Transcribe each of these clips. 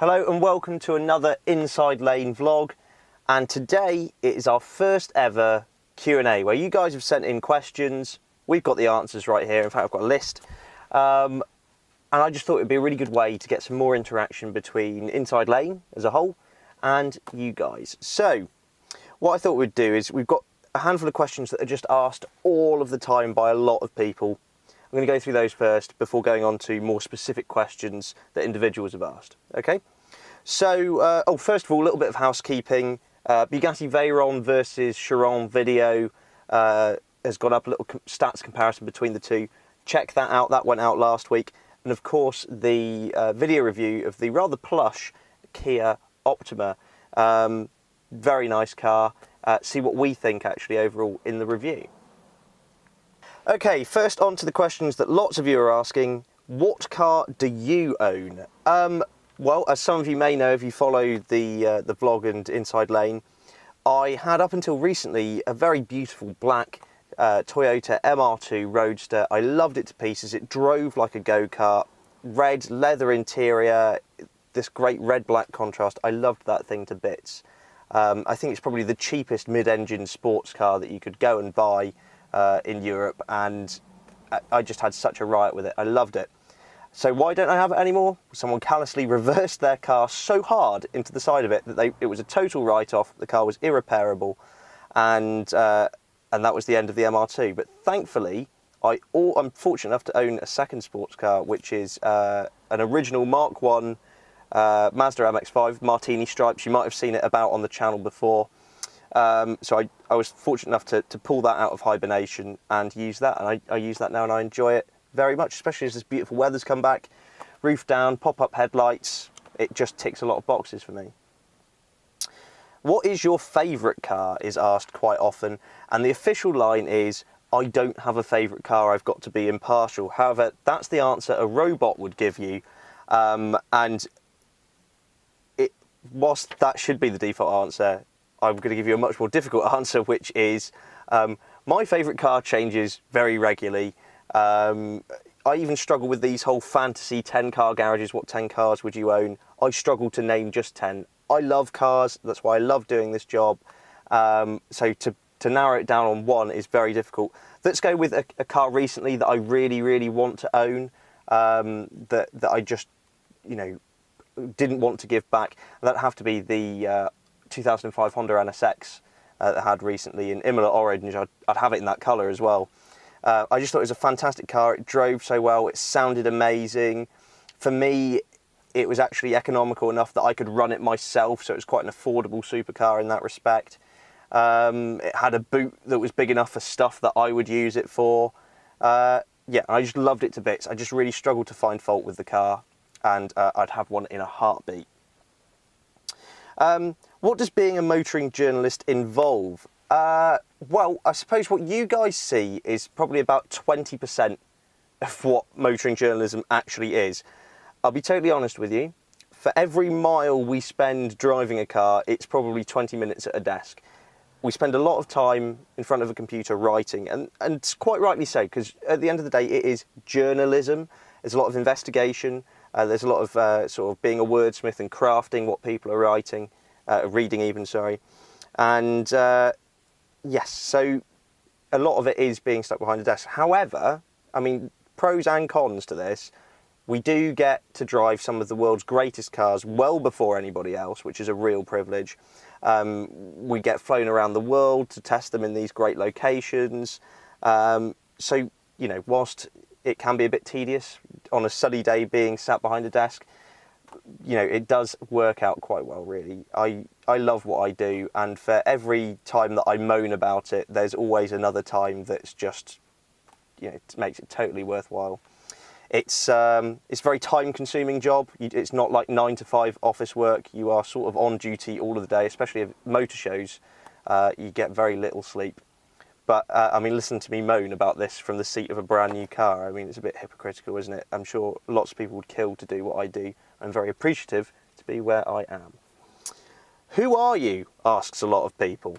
Hello and welcome to another Inside Lane vlog, and today it is our first ever Q&A where you guys have sent in questions. We've got the answers right here. In fact, I've got a list, and I just thought it would be a really good way to get some more interaction between Inside Lane as a whole and you guys. So what I thought we'd do is we've got a handful of questions that are just asked all of the time by a lot of people. I'm going to go through those first before going on to more specific questions that individuals have asked. Okay, so first of all, a little bit of housekeeping. Bugatti Veyron versus Chiron video has got up a little stats comparison between the two. Check that out. That went out last week. And of course, the video review of the rather plush Kia Optima. Very nice car. See what we think actually overall in the review. Okay, first on to the questions that lots of you are asking. What car do you own? Well, as some of you may know if you follow the vlog and Inside Lane, I had up until recently a very beautiful black Toyota MR2 Roadster. I loved it to pieces. It drove like a go-kart, red leather interior, this great red-black contrast. I loved that thing to bits. I think it's probably the cheapest mid-engine sports car that you could go and buy in Europe, and I just had such a riot with it. I loved it. So why don't I have it anymore? Someone callously reversed their car so hard into the side of it that it was a total write-off. The car was irreparable, and that was the end of the MR2. But thankfully, I'm fortunate enough to own a second sports car, which is an original Mark 1 Mazda MX-5 Martini stripes. You might have seen it about on the channel before. So I was fortunate enough to pull that out of hibernation and use that, and I use that now and I enjoy it very much, especially as this beautiful weather's come back. Roof down, pop-up headlights, it just ticks a lot of boxes for me. What is your favourite car is asked quite often, and the official line is, I don't have a favourite car, I've got to be impartial. However, that's the answer a robot would give you, and whilst that should be the default answer, I'm going to give you a much more difficult answer, which is my favourite car changes very regularly. I even struggle with these whole fantasy 10-car garages. What 10 cars would you own? I struggle to name just 10. I love cars. That's why I love doing this job. So to narrow it down on one is very difficult. Let's go with a car recently that I really, really want to own, that I just, didn't want to give back. That'd have to be the 2005 Honda NSX that I had recently in Imola Orange. I'd have it in that colour as well. I just thought it was a fantastic car. It drove so well, it sounded amazing. For me, it was actually economical enough that I could run it myself, so it was quite an affordable supercar in that respect. It had a boot that was big enough for stuff that I would use it for. Yeah, I just loved it to bits. I just really struggled to find fault with the car, and I'd have one in a heartbeat. What does being a motoring journalist involve? Well, I suppose what you guys see is probably about 20% of what motoring journalism actually is. I'll be totally honest with you. For every mile we spend driving a car, it's probably 20 minutes at a desk. We spend a lot of time in front of a computer writing, and quite rightly so, because at the end of the day, it is journalism. There's a lot of investigation. There's a lot of sort of being a wordsmith and crafting what people are writing, reading even, sorry. And yes, so a lot of it is being stuck behind a desk. However, I mean, pros and cons to this. We do get to drive some of the world's greatest cars well before anybody else, which is a real privilege. We get flown around the world to test them in these great locations. So, whilst it can be a bit tedious on a sunny day being sat behind a desk, it does work out quite well, really. I love what I do, and for every time that I moan about it, there's always another time that's just, it makes it totally worthwhile. It's a very time-consuming job. It's not like 9 to 5 office work. You are sort of on duty all of the day, especially at motor shows. You get very little sleep. But, I mean, listen to me moan about this from the seat of a brand new car. I mean, it's a bit hypocritical, isn't it? I'm sure lots of people would kill to do what I do. I'm very appreciative to be where I am. Who are you? Asks a lot of people.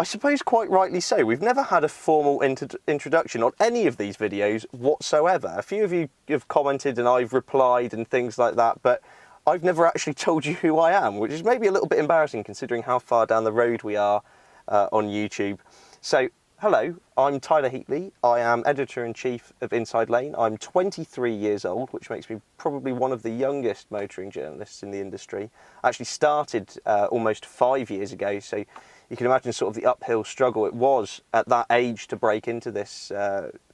I suppose quite rightly so. We've never had a formal introduction on any of these videos whatsoever. A few of you have commented and I've replied and things like that, but I've never actually told you who I am, which is maybe a little bit embarrassing considering how far down the road we are on YouTube. So, hello, I'm Tyler Heatley. I am Editor-in-Chief of Inside Lane. I'm 23 years old, which makes me probably one of the youngest motoring journalists in the industry. I actually started almost 5 years ago, so you can imagine sort of the uphill struggle it was at that age to break into this,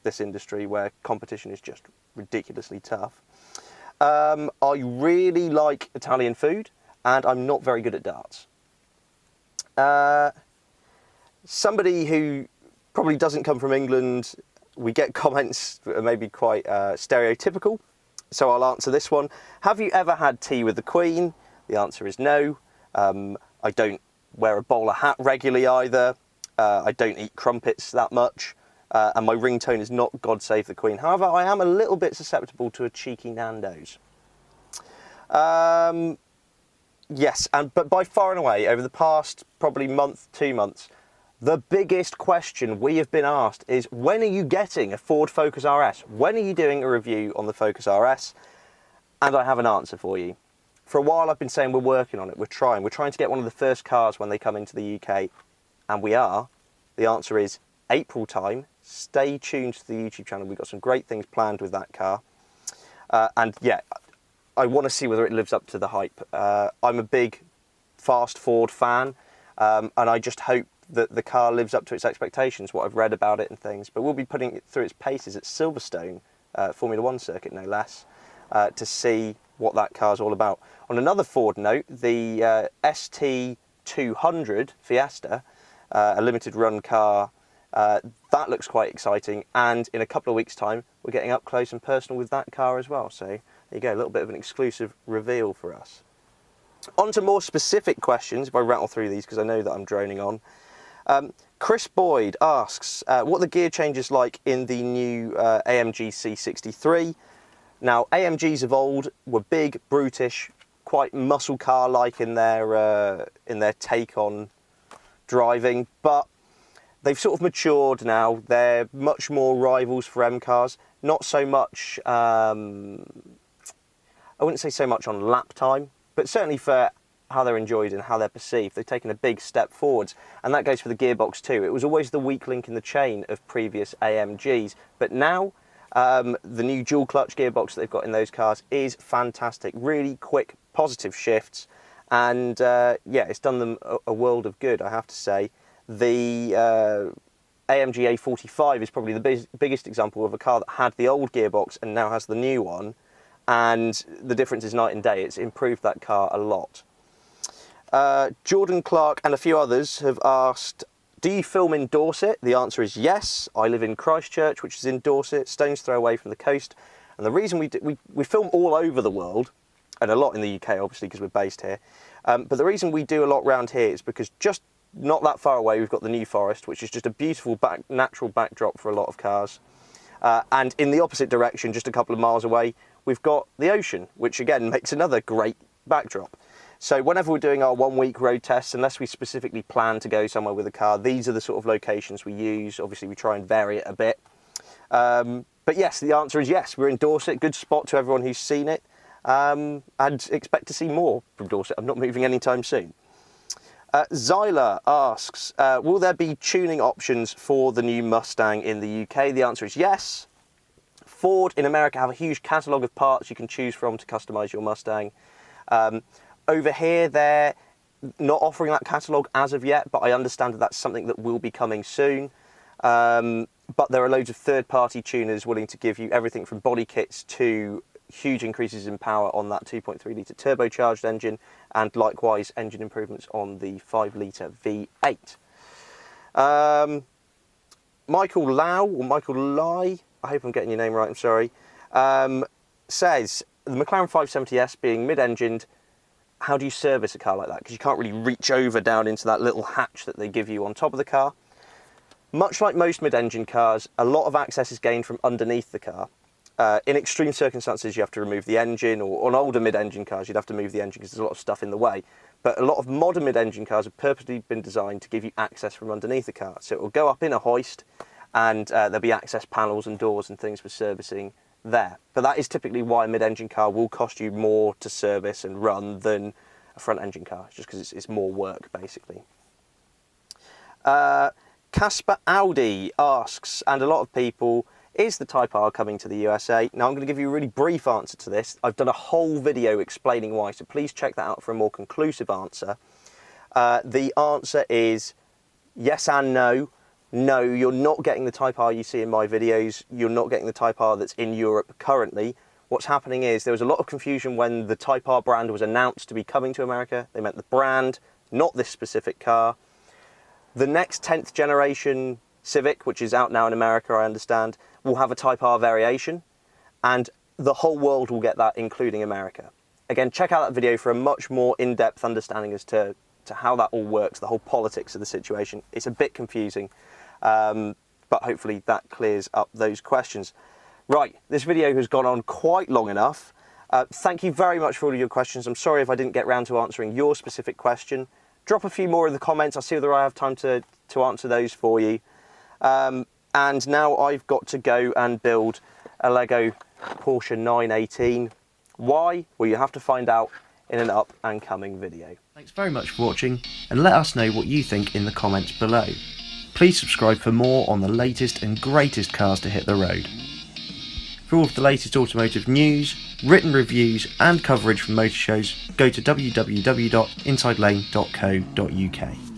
this industry where competition is just ridiculously tough. I really like Italian food, and I'm not very good at darts. Somebody who probably doesn't come from England, we get comments that are maybe quite stereotypical, so I'll answer this one. Have you ever had tea with the Queen? The answer is no. I don't wear a bowler hat regularly either. I don't eat crumpets that much. And my ringtone is not God Save the Queen. However, I am a little bit susceptible to a cheeky Nando's. Yes, but by far and away, over the past probably month, 2 months, the biggest question we have been asked is, when are you getting a Ford Focus RS? When are you doing a review on the Focus RS? And I have an answer for you. For a while I've been saying we're working on it, we're trying to get one of the first cars when they come into the UK, and we are. The answer is April time. Stay tuned to the YouTube channel. We've got some great things planned with that car. And yeah, I want to see whether it lives up to the hype. I'm a big fast Ford fan, and I just hope that the car lives up to its expectations, what I've read about it and things. But we'll be putting it through its paces at Silverstone, Formula One circuit no less, to see what that car's all about. On another Ford note, the ST200 Fiesta, a limited run car, that looks quite exciting, and in a couple of weeks' time we're getting up close and personal with that car as well. So there you go, a little bit of an exclusive reveal for us. On to more specific questions, if I rattle through these because I know that I'm droning on. Chris Boyd asks, what are the gear changes like in the new AMG C63? Now, AMGs of old were big, brutish, quite muscle car-like in their take on driving, but they've sort of matured now. They're much more rivals for M cars. Not so much, I wouldn't say so much on lap time, but certainly for how they're enjoyed and how they're perceived. They've taken a big step forwards, and that goes for the gearbox too. It was always the weak link in the chain of previous AMGs, but now the new dual clutch gearbox that they've got in those cars is fantastic. Really quick, positive shifts, and yeah, it's done them a world of good, I have to say. The AMG A45 is probably the biggest example of a car that had the old gearbox and now has the new one, and the difference is night and day. It's improved that car a lot. Jordan Clark and a few others have asked, do you film in Dorset? The answer is yes. I live in Christchurch, which is in Dorset, stone's throw away from the coast. And the reason we film all over the world, and a lot in the UK obviously because we're based here, but the reason we do a lot around here is because just not that far away we've got the New Forest, which is just a beautiful natural backdrop for a lot of cars. And in the opposite direction, just a couple of miles away, we've got the ocean, which again makes another great backdrop. So whenever we're doing our 1 week road tests, unless we specifically plan to go somewhere with a car, these are the sort of locations we use. Obviously we try and vary it a bit. But yes, the answer is yes. We're in Dorset, good spot to everyone who's seen it. And expect to see more from Dorset. I'm not moving anytime soon. Zyla asks, will there be tuning options for the new Mustang in the UK? The answer is yes. Ford in America have a huge catalogue of parts you can choose from to customise your Mustang. Over here, they're not offering that catalogue as of yet, but I understand that that's something that will be coming soon. But there are loads of third-party tuners willing to give you everything from body kits to huge increases in power on that 2.3 litre turbocharged engine, and likewise engine improvements on the 5 litre V8. Michael Lau, or Michael Lai, I hope I'm getting your name right, I'm sorry, says, the McLaren 570S being mid-engined, how do you service a car like that? Because you can't really reach over down into that little hatch that they give you on top of the car. Much like most mid-engine cars, a lot of access is gained from underneath the car. In extreme circumstances, you have to remove the engine, or on older mid-engine cars, you'd have to move the engine because there's a lot of stuff in the way. But a lot of modern mid-engine cars have purposely been designed to give you access from underneath the car. So it will go up in a hoist, and there'll be access panels and doors and things for servicing there. But that is typically why a mid-engine car will cost you more to service and run than a front-engine car, just because it's more work, basically. Casper Audi asks, and a lot of people, is the Type R coming to the USA? Now, I'm going to give you a really brief answer to this. I've done a whole video explaining why, so please check that out for a more conclusive answer. The answer is yes and no. No, you're not getting the Type R you see in my videos. You're not getting the Type R that's in Europe currently. What's happening is there was a lot of confusion when the Type R brand was announced to be coming to America. They meant the brand, not this specific car. The next 10th generation Civic, which is out now in America, I understand, will have a Type R variation, and the whole world will get that, including America. Again, check out that video for a much more in-depth understanding as to how that all works, the whole politics of the situation. It's a bit confusing, but hopefully that clears up those questions. Right, this video has gone on quite long enough. Thank you very much for all of your questions. I'm sorry if I didn't get round to answering your specific question. Drop a few more in the comments. I'll see whether I have time to answer those for you. And now I've got to go and build a Lego Porsche 918. Why? Well, you have to find out in an up and coming video. Thanks very much for watching, and let us know what you think in the comments below. Please subscribe for more on the latest and greatest cars to hit the road. For all of the latest automotive news, written reviews and coverage from motor shows, go to www.insidelane.co.uk.